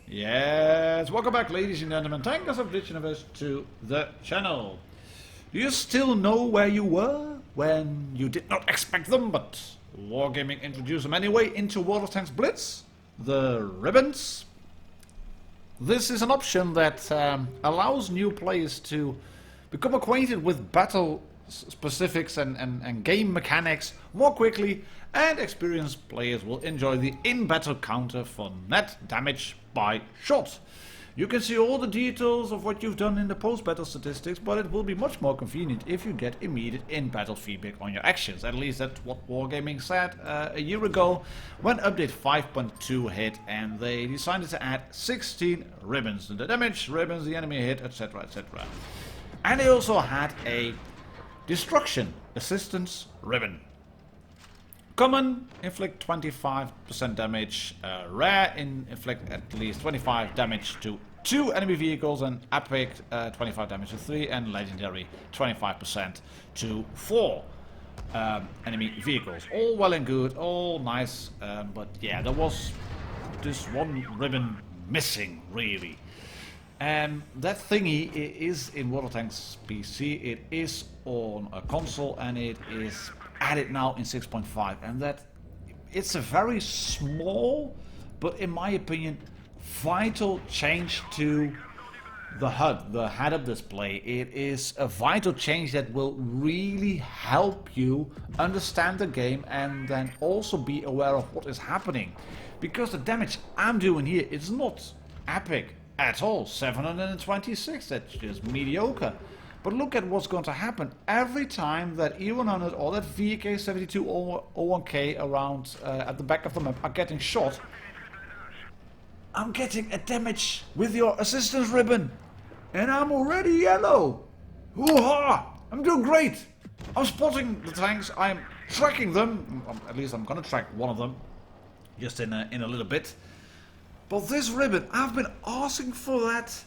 Yes, welcome back, ladies and gentlemen, tankers of Blitz Universe, to the channel. Do you still know where you were when you did not expect them, but Wargaming introduced them anyway into World of Tanks Blitz? The ribbons? This is an option that allows new players to become acquainted with battle specifics and game mechanics more quickly, and experienced players will enjoy the in-battle counter for net damage by shot. You can see all the details of what you've done in the post-battle statistics, but it will be much more convenient if you get immediate in-battle feedback on your actions. At least that's what Wargaming said a year ago when update 5.2 hit, and they decided to add 16 ribbons. The damage ribbons, the enemy hit, etc, etc. And they also had a destruction assistance ribbon. Common, inflict 25% damage. Rare, inflict at least 25 damage to 2 enemy vehicles. And epic, 25 damage to 3. And legendary, 25% to 4 enemy vehicles. All well and good, all nice. But yeah, there was this one ribbon missing, really. And that thingy is in World of Tanks PC. It is on a console, and it is added now in 6.5, and that it's a very small, but in my opinion vital change to the HUD, the head-up display. It is a vital change that will really help you understand the game and then also be aware of what is happening, because the damage I'm doing here is not epic at all. 726, that's just mediocre. But look at what's going to happen every time that E100 or that VK72 or 01K around at the back of the map are getting shot. I'm getting a damage with your assistance ribbon, and I'm already yellow. Hoo-ha! I'm doing great. I'm spotting the tanks. I'm tracking them. At least I'm gonna track one of them, just in a little bit. But this ribbon, I've been asking for that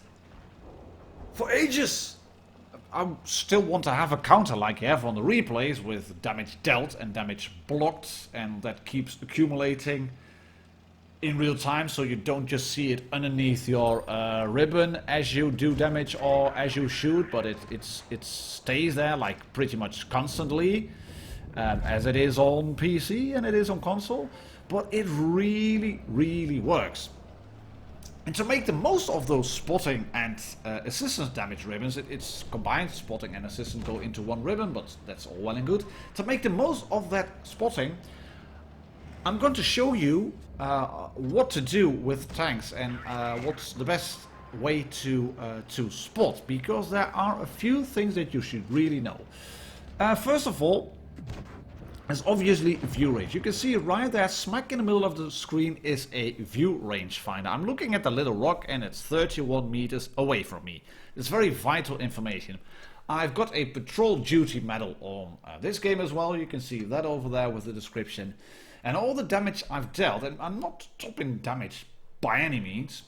for ages. I still want to have a counter like you have on the replays, with damage dealt and damage blocked, and that keeps accumulating in real time, so you don't just see it underneath your ribbon as you do damage or as you shoot, but it stays there like pretty much constantly, as it is on PC and it is on console. But it really works. And to make the most of those spotting and assistance damage ribbons, it's combined. Spotting and assistance go into one ribbon, but that's all well and good. To make the most of that spotting, I'm going to show you what to do with tanks and what's the best way to spot, because there are a few things that you should really know. First of all, is obviously view range. You can see right there, smack in the middle of the screen, is a view range finder. I'm looking at the little rock and it's 31 meters away from me. It's very vital information. I've got a patrol duty medal on this game as well. You can see that over there with the description. And all the damage I've dealt, and I'm not topping damage by any means,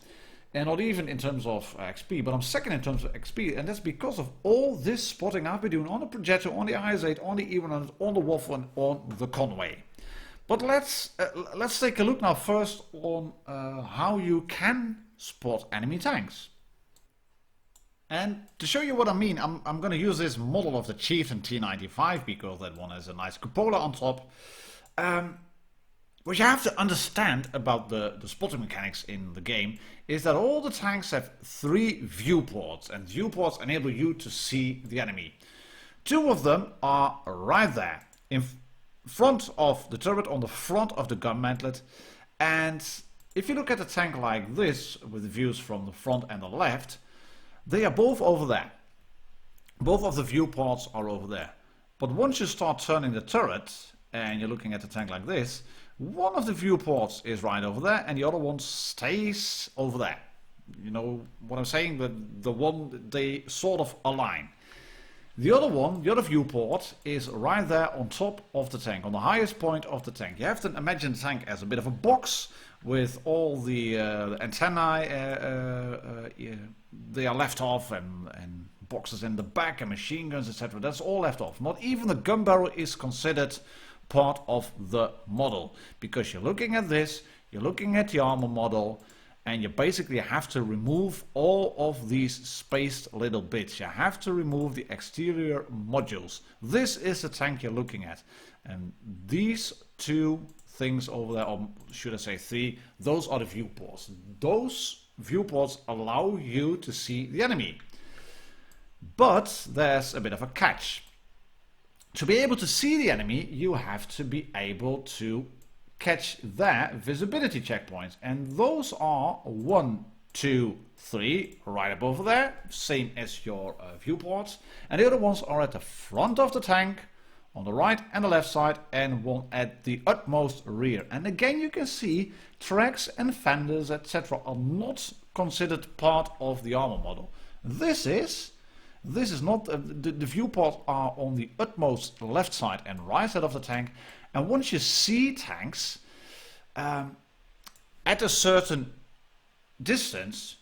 and not even in terms of XP, but I'm second in terms of XP, and that's because of all this spotting I've been doing on the Progetto, on the IS-8, on the E100, on the Waffle, and on the Conway. But let's take a look now first on how you can spot enemy tanks. And to show you what I mean, I'm going to use this model of the Chieftain T95, because that one has a nice cupola on top. What you have to understand about the spotting mechanics in the game is that all the tanks have 3 viewports, and viewports enable you to see the enemy. 2 of them are right there front of the turret, on the front of the gun mantlet. And if you look at a tank like this, with views from the front and the left, they are both over there. Both of the viewports are over there. But once you start turning the turret, and you're looking at a tank like this, one of the viewports is right over there, and the other one stays over there. You know what I'm saying? The one, they sort of align. The other one, the other viewport, is right there on top of the tank, on the highest point of the tank. You have to imagine the tank as a bit of a box with all the antennae, they are left off, and boxes in the back, and machine guns, etc. That's all left off. Not even the gun barrel is considered part of the model, because you're looking at this, you're looking at the armor model, and you basically have to remove all of these spaced little bits. You have to remove the exterior modules. This is the tank you're looking at, and these two things over there, or should I say three, those are the viewports. Those viewports allow you to see the enemy. But there's a bit of a catch. To be able to see the enemy, you have to be able to catch their visibility checkpoints. And those are 1, 2, 3, right above there, same as your viewports. And the other ones are at the front of the tank, on the right and the left side, and one at the utmost rear. And again, you can see tracks and fenders, etc. are not considered part of the armor model. This is not, the viewports are on the utmost left side and right side of the tank. And once you see tanks at a certain distance,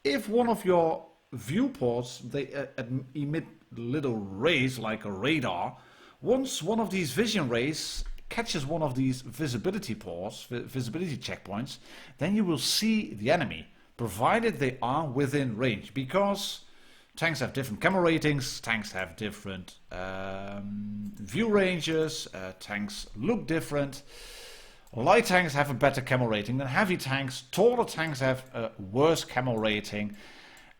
if one of your viewports, they emit little rays like a radar, once one of these vision rays catches one of these visibility ports, visibility checkpoints, then you will see the enemy, provided they are within range, because tanks have different camera ratings, tanks have different view ranges, tanks look different. Light tanks have a better camera rating than heavy tanks, taller tanks have a worse camera rating.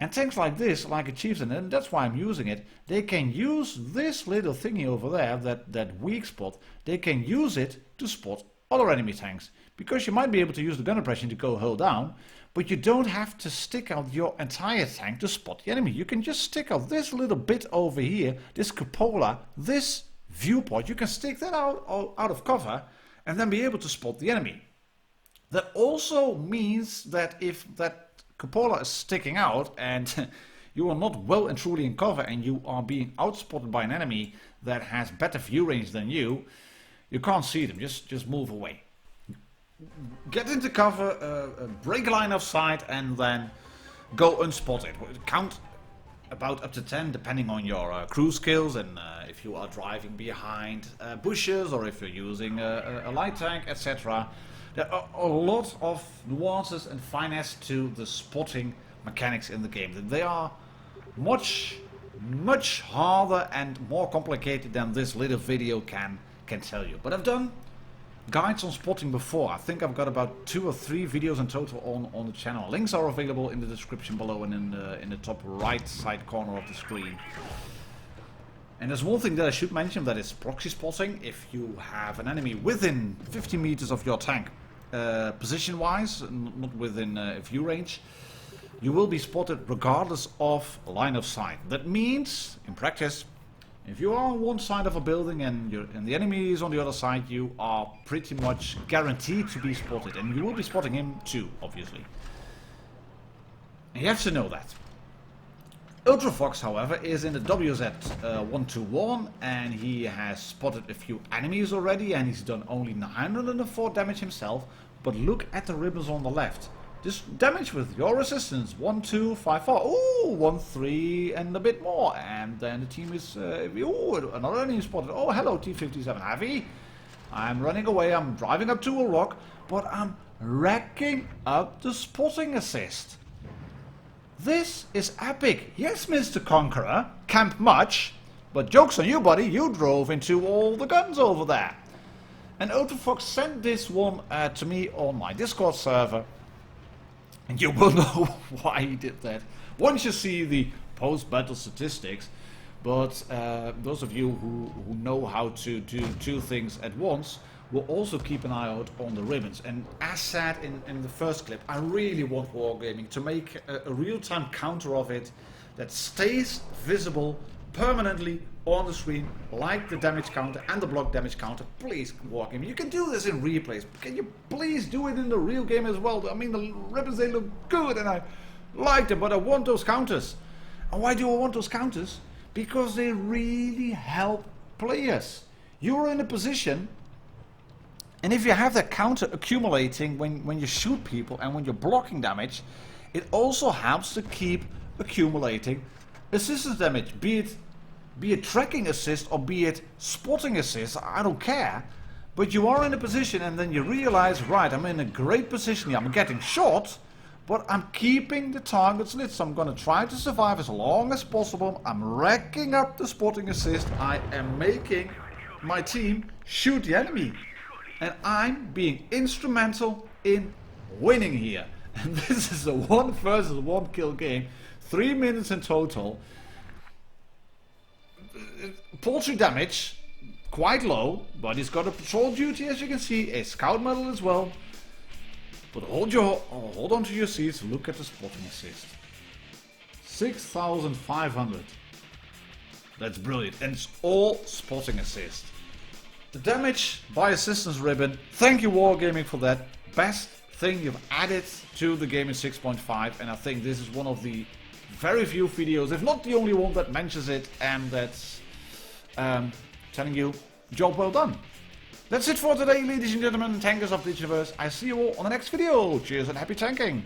And tanks like this, like a Chieftain, and that's why I'm using it, they can use this little thingy over there, that weak spot, they can use it to spot other enemy tanks. Because you might be able to use the gun depression to go hull down, but you don't have to stick out your entire tank to spot the enemy. You can just stick out this little bit over here, this cupola, this viewport. You can stick that out of cover and then be able to spot the enemy. That also means that if that cupola is sticking out and you are not well and truly in cover, and you are being outspotted by an enemy that has better view range than you can't see them. Just move away. Get into cover, break line of sight, and then go unspotted. Count about up to 10 depending on your crew skills, and if you are driving behind bushes, or if you're using a light tank, etc. There are a lot of nuances and finesse to the spotting mechanics in the game. They are much harder and more complicated than this little video can tell you. But I've done guides on spotting before. I think I've got about 2 or 3 videos in total on the channel. Links are available in the description below and in the top right side corner of the screen. And there's one thing that I should mention, that is proxy spotting. If you have an enemy within 50 meters of your tank, position wise, not within view range, you will be spotted regardless of line of sight. That means, in practice, if you are on one side of a building and the enemy is on the other side, you are pretty much guaranteed to be spotted, and you will be spotting him too, obviously. And you have to know that. Ultrafox, however, is in the WZ-121, and he has spotted a few enemies already, and he's done only 904 damage himself. But look at the ribbons on the left. This damage with your resistance, 1, 2, 5, 4, ooh, 1, 3, and a bit more. And then the team is, ooh, another enemy spotted. Oh, hello, T-57 Heavy. I'm running away, I'm driving up to a rock, but I'm racking up the spotting assist. This is epic. Yes, Mr. Conqueror, camp much, but joke's on you, buddy, you drove into all the guns over there. And Ultrafox sent this one to me on my Discord server, and you will know why he did that once you see the post-battle statistics. But those of you who know how to do two things at once will also keep an eye out on the ribbons. And as said in the first clip, I really want Wargaming to make a real-time counter of it that stays visible permanently on the screen, like the damage counter and the block damage counter. Please, Wargaming, you can do this in replays. Can you please do it in the real game as well? I mean, the ribbons, they look good and I like them, but I want those counters. And why do I want those counters? Because they really help players. You're in a position, and if you have that counter accumulating when you shoot people and when you're blocking damage, it also helps to keep accumulating assistance damage, be it tracking assist or be it spotting assist, I don't care. But you are in a position and then you realize, right, I'm in a great position here, I'm getting shot, but I'm keeping the targets lit, so I'm going to try to survive as long as possible. I'm racking up the spotting assist, I am making my team shoot the enemy. And I'm being instrumental in winning here. And this is a 1 versus 1 kill game, 3 minutes in total. Poultry damage, quite low, but he's got a patrol duty, as you can see, a scout medal as well. But hold on to your seats, look at the spotting assist. 6,500. That's brilliant, and it's all spotting assist. The damage by assistance ribbon, thank you Wargaming for that. Best thing you've added to the game in 6.5, and I think this is one of the very few videos, if not the only one, that mentions it, and that's telling you, job well done. That's it for today, ladies and gentlemen, tankers of the universe. I see you all on the next video. Cheers and happy tanking.